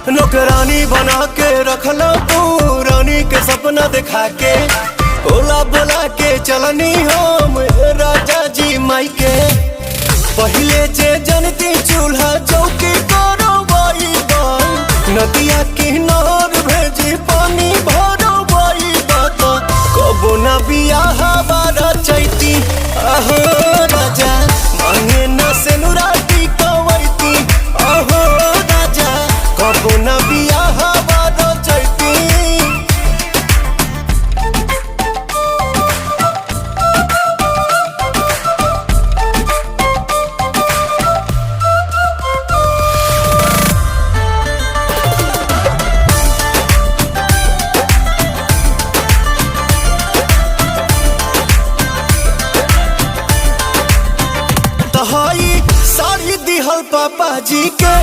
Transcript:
नौकरानी बना के रखला तू रानी के सपना दिखा के ओला बोला के चलनी हम राजा जी माई के पहले जे जनती चूल्हा चौकी करो बाई नदिया किनार भेजी पानी भरो बाई कबो ना बियाह बारा चैती आहो राजा मांगे न सेनुराटी कवैती आहो राजा कबो ना बियाह बारा चैती। साड़ी दिहल पापा जी के